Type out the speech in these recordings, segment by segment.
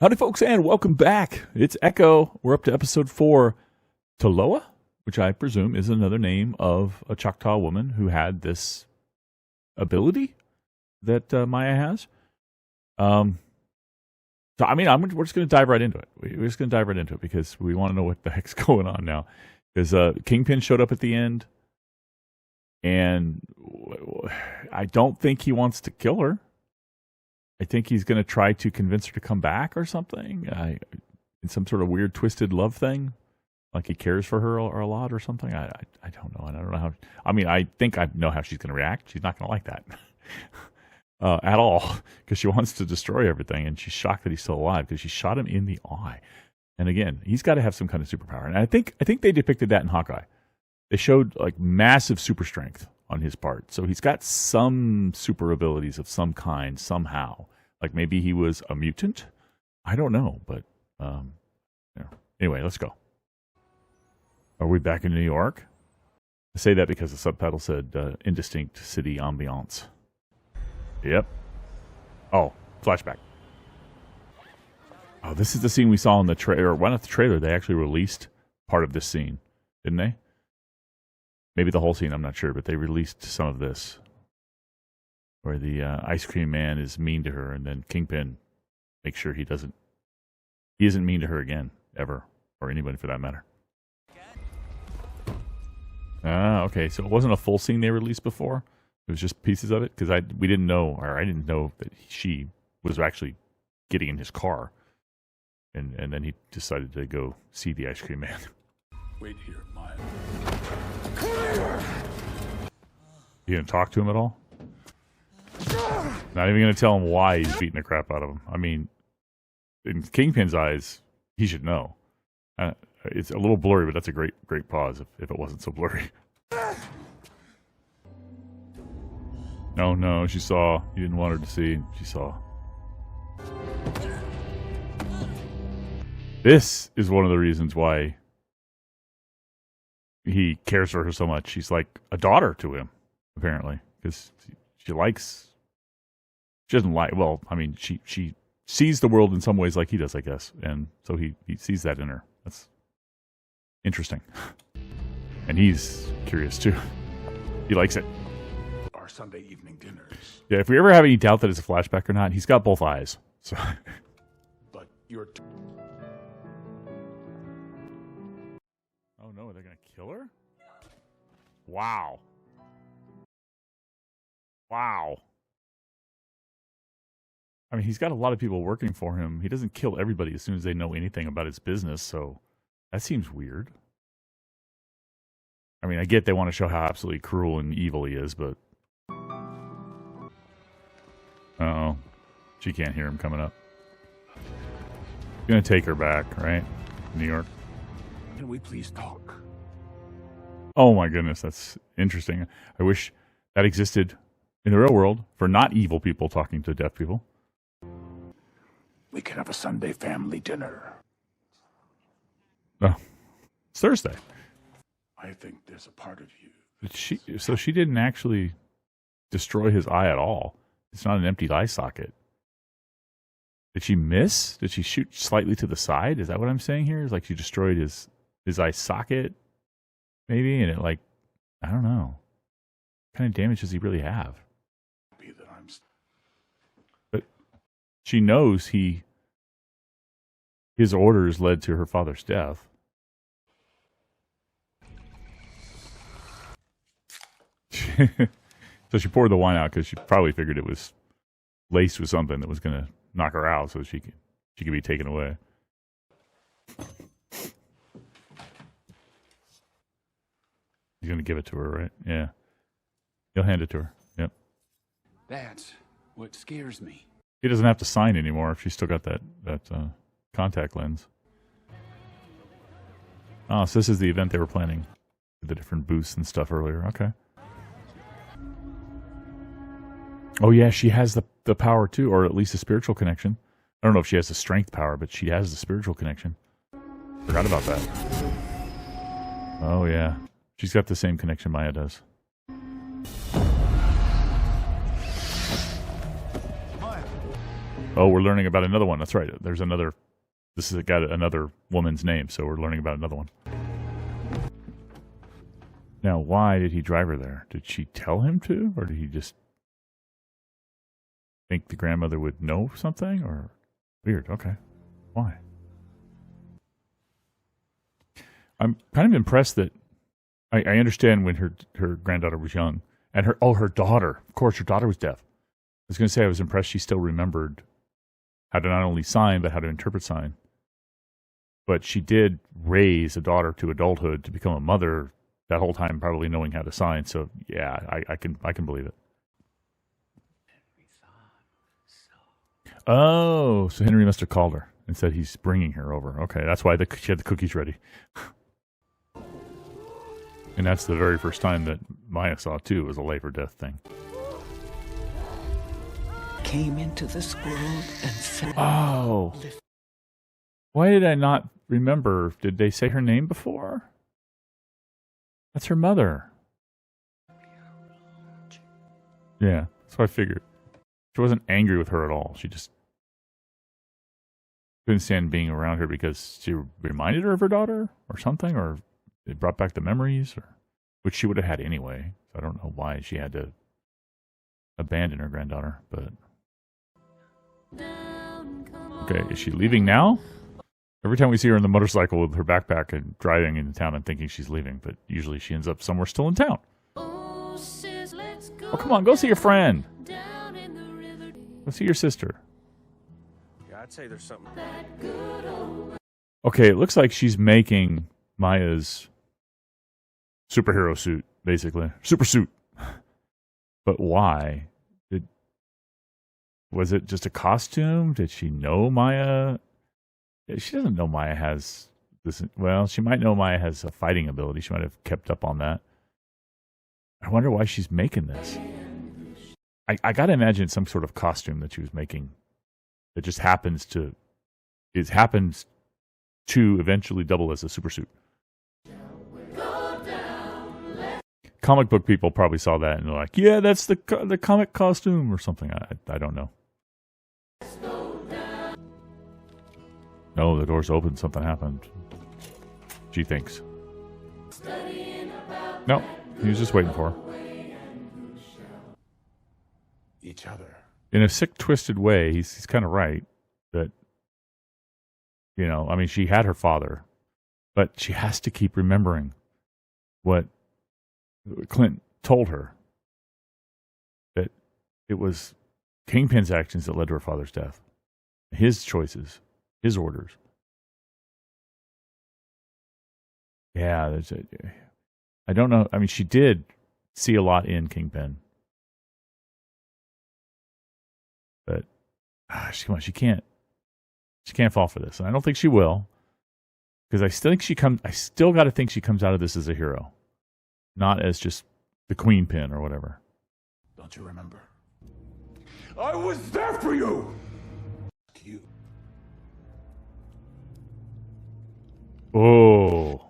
Howdy, folks, and welcome back. It's Echo. We're up to episode 4, Toloa, which I presume is another name of a Choctaw woman who had this ability that Maya has. We're just going to dive right into it. We're just going to dive right into it because we want to know what the heck's going on now. Because Kingpin showed up at the end, and I don't think he wants to kill her. I think he's going to try to convince her to come back or something. In some sort of weird, twisted love thing. Like he cares for her a lot or something. I don't know. I don't know how. I mean, I think I know how she's going to react. She's not going to like that at all because she wants to destroy everything. And she's shocked that he's still alive because she shot him in the eye. And again, he's got to have some kind of superpower. And I think they depicted that in Hawkeye. They showed like massive super strength on his part. So he's got some super abilities of some kind somehow. Like maybe he was a mutant. I don't know, but anyway, let's go. Are we back in New York? I say that because the subtitle said indistinct city ambiance. Yep. Oh, flashback. Oh, this is the scene we saw in the trailer. Why not the trailer? They actually released part of this scene, didn't they? Maybe the whole scene, I'm not sure, but they released some of this. Where the ice cream man is mean to her, and then Kingpin makes sure he isn't mean to her again, ever, or anybody for that matter. Ah, okay, so it wasn't a full scene they released before? It was just pieces of it? Because I didn't know that she was actually getting in his car. And then he decided to go see the ice cream man. Wait here, Maya. You gonna talk to him at all? Not even gonna tell him why he's beating the crap out of him. I mean, in Kingpin's eyes, he should know. It's a little blurry, but that's a great pause if it wasn't so blurry. No, she saw. You didn't want her to see. She saw. This is one of the reasons why he cares for her so much. She's like a daughter to him, apparently, because she doesn't like. Well, I mean, she sees the world in some ways like he does, I guess, and so he sees that in her. That's interesting, and he's curious too. He likes it. Our Sunday evening dinners. Yeah, if we ever have any doubt that it's a flashback or not, he's got both eyes. So, But you're. Oh no, they're gonna kill her? Wow. I mean, he's got a lot of people working for him. He doesn't kill everybody as soon as they know anything about his business, so that seems weird. I mean, I get they want to show how absolutely cruel and evil he is, but... Uh-oh. She can't hear him coming up. He's gonna take her back, right? New York. Can we please talk? Oh my goodness, that's interesting. I wish that existed in the real world for not evil people talking to deaf people. We can have a Sunday family dinner. Oh, it's Thursday. I think there's a part of you. So she didn't actually destroy his eye at all. It's not an empty eye socket. Did she miss? Did she shoot slightly to the side? Is that what I'm saying here? Is like she destroyed his eye socket, maybe, and it like, I don't know. What kind of damage does he really have? That I'm... But she knows his orders led to her father's death. So she poured the wine out because she probably figured it was laced with something that was going to knock her out, so she could be taken away. He's going to give it to her, right? Yeah. He'll hand it to her. Yep. That's what scares me. He doesn't have to sign anymore if she's still got that contact lens. Oh, so this is the event they were planning. The different booths and stuff earlier. Okay. Oh, yeah, she has the power, too, or at least a spiritual connection. I don't know if she has the strength power, but she has the spiritual connection. Forgot about that. Oh, yeah. She's got the same connection Maya does. Maya, Oh, we're learning about another one. That's right. There's another. This has got another woman's name, so we're learning about another one. Now, why did he drive her there? Did she tell him to, or did he just think the grandmother would know something? Or weird. Okay, why? I'm kind of impressed that I understand when her granddaughter was young, and her daughter. Of course, her daughter was deaf. I was going to say I was impressed she still remembered how to not only sign but how to interpret sign. But she did raise a daughter to adulthood to become a mother that whole time, probably knowing how to sign. So yeah, I can believe it. Oh, so Henry must have called her and said he's bringing her over. Okay, that's why she had the cookies ready. And that's the very first time that Maya saw too, was a life or death thing. Came into this world and said, Oh. Why did I not remember? Did they say her name before? That's her mother. Yeah, that's what I figured. She wasn't angry with her at all. She just couldn't stand being around her because she reminded her of her daughter or something, or it brought back the memories, or which she would have had anyway. So I don't know why she had to abandon her granddaughter, but okay, is she leaving now? Every time we see her on the motorcycle with her backpack and driving into town, I'm thinking she's leaving, but usually she ends up somewhere still in town. Oh, come on, go see your friend. Go see your sister. Yeah, I'd say there's something. Okay, it looks like she's making Maya's superhero suit, basically. Super suit. But why? Was it just a costume? Did she know Maya? She doesn't know Maya has this. Well, she might know Maya has a fighting ability. She might have kept up on that. I wonder why she's making this. I got to imagine some sort of costume that she was making that just happens to eventually double as a super suit. Comic book people probably saw that and they're like, yeah, that's the comic costume or something. I don't know. No, the door's open. Something happened. She thinks. No, he was just waiting for her. Each other. In a sick, twisted way, he's kind of right that, you know, I mean, she had her father, but she has to keep remembering what Clint told her, that it was Kingpin's actions that led to her father's death, his choices, his orders. Yeah, I don't know. I mean, she did see a lot in Kingpin, but come on, she can't fall for this, and I don't think she will, because I still got to think she comes out of this as a hero, not as just the queen pin or whatever. Don't you remember? I was there for you. You. Oh,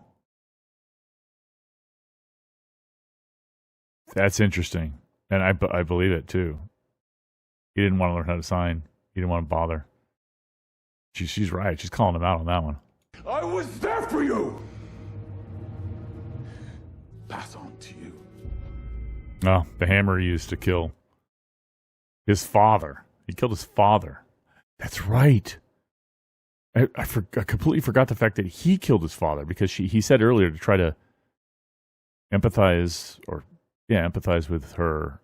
that's interesting, and I believe it too. He didn't want to learn how to sign. He didn't want to bother. She's right. She's calling him out on that one. I was there for you. Pass on to you. Oh, the hammer he used to kill his father. He killed his father. That's right. I completely forgot the fact that he killed his father, because he said earlier to try to empathize with her,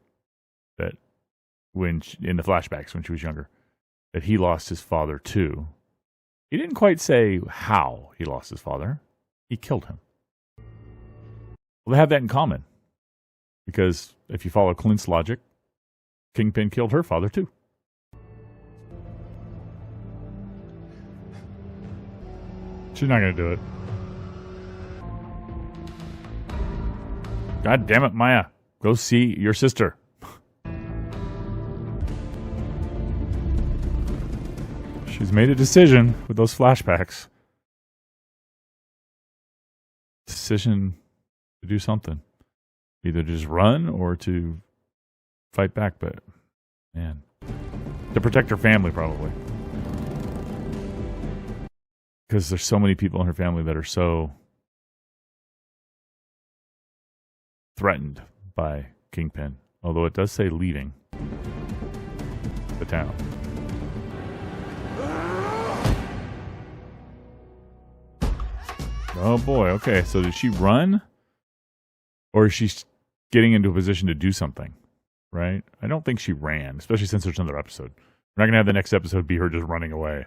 that in the flashbacks when she was younger, that he lost his father too. He didn't quite say how he lost his father. He killed him. Well, they have that in common, because if you follow Clint's logic, Kingpin killed her father too. She's not going to do it. God damn it, Maya. Go see your sister. She's made a decision with those flashbacks. Decision to do something. Either to just run or to fight back, but man. To protect her family, probably. Because there's so many people in her family that are so threatened by Kingpin. Although it does say leaving the town. Oh boy, okay. So did she run? Or is she getting into a position to do something? Right? I don't think she ran, especially since there's another episode. We're not going to have the next episode be her just running away.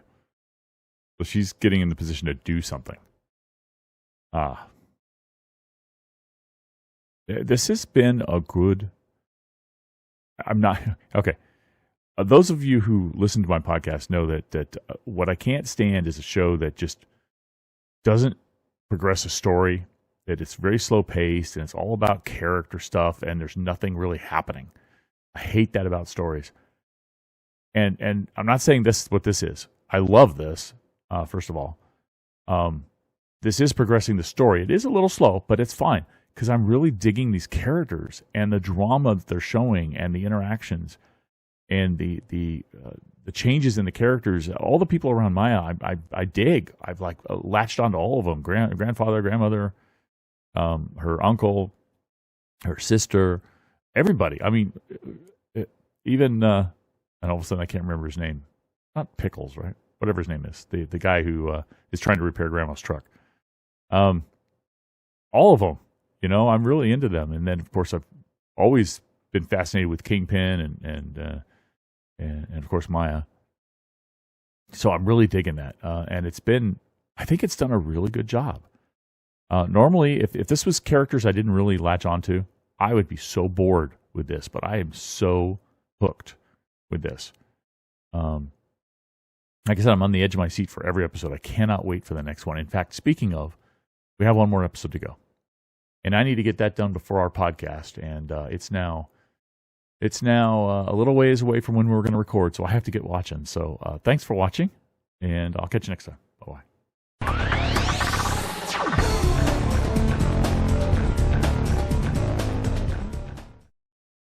So she's getting in the position to do something. This has been a good... I'm not... Okay. Those of you who listen to my podcast know that what I can't stand is a show that just doesn't progress a story, that it's very slow paced and it's all about character stuff and there's nothing really happening. I hate that about stories. And I'm not saying this is what this is. I love this, first of all. This is progressing the story. It is a little slow, but it's fine because I'm really digging these characters and the drama that they're showing and the interactions and the changes in the characters. All the people around Maya, I dig. I've latched onto all of them. Grandfather, grandmother, her uncle, her sister, everybody. I mean, even and all of a sudden I can't remember his name. Not Pickles, right? Whatever his name is. The guy who is trying to repair Grandma's truck. All of them. You know, I'm really into them. And then, of course, I've always been fascinated with Kingpin and of course, Maya. So I'm really digging that. And I think it's done a really good job. Normally, if this was characters I didn't really latch onto, I would be so bored with this. But I am so hooked with this. Like I said, I'm on the edge of my seat for every episode. I cannot wait for the next one. In fact, speaking of, we have one more episode to go. And I need to get that done before our podcast. And it's now a little ways away from when we were going to record, so I have to get watching. So thanks for watching, and I'll catch you next time. Bye-bye.